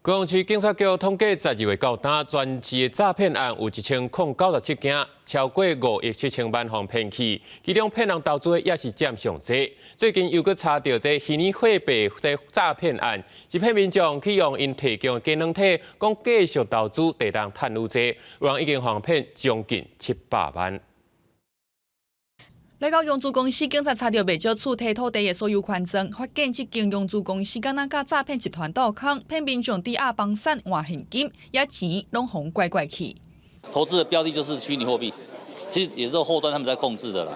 高雄市警察局统计，12月到今，全市的诈骗案有1097件，超过5亿7千万方骗去，其中骗人投资也是占上济。最近又搁查到这虚拟货币这诈骗案，一骗民众去用因提供的机能体，讲继续投资，地当赚愈济，有人已经防骗将近700万。 来到永租公司，警察查到未少处提土地的所有权证，发现这间永租公司敢若甲诈骗集团斗空，骗民众抵押房产换现金，也钱拢互怪怪去。投资的标的就是虚拟货币，其实也是后端他们在控制的啦。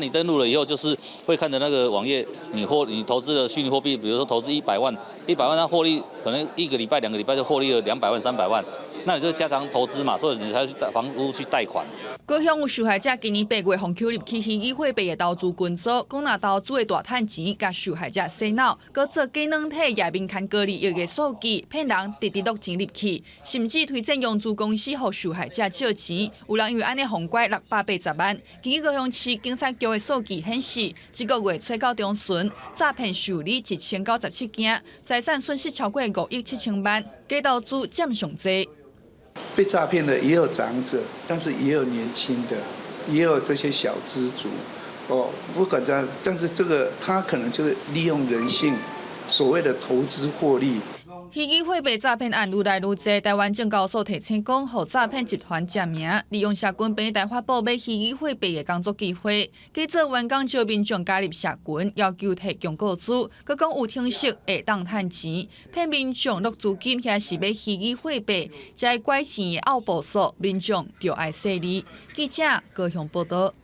你登录了以后，就是会看着那个网页，你投资的虚拟货币，比如说投资100万，100万它获利可能1个礼拜、2个礼拜就获利了200万、300万，那你就加强投资嘛，所以你才去房屋去贷款。 高雄有受害者今年8月互扣入去虚拟货币的投资群组，讲若投资的大赚钱，甲受害者洗脑，搁做机能体页面看个人约的数据，骗人直落钱入去，甚至推荐永租公司互受害者借钱，有人因为安尼哄拐680万。根据高雄市警察局的数据显示，这个月初到中旬，诈骗受理1097件，财产损失超过5亿7千万，假投资占上济。 被诈骗的也有长者，但是也有年轻的，也有这些小资族。不管这样，但是这个他可能就是利用人性，所谓的投资获利。 虚拟货币诈骗案愈来愈多，台湾证交所提醒讲，互诈骗集团证名，利用社群平台发布买虚拟货币的工作机会。记者员工招民众加入社群，要求提供个资，佮讲有听说会当趁钱，骗民众落资金，遐是买虚拟货币，才拐钱的后步数，民众就爱势利。记者高雄报道。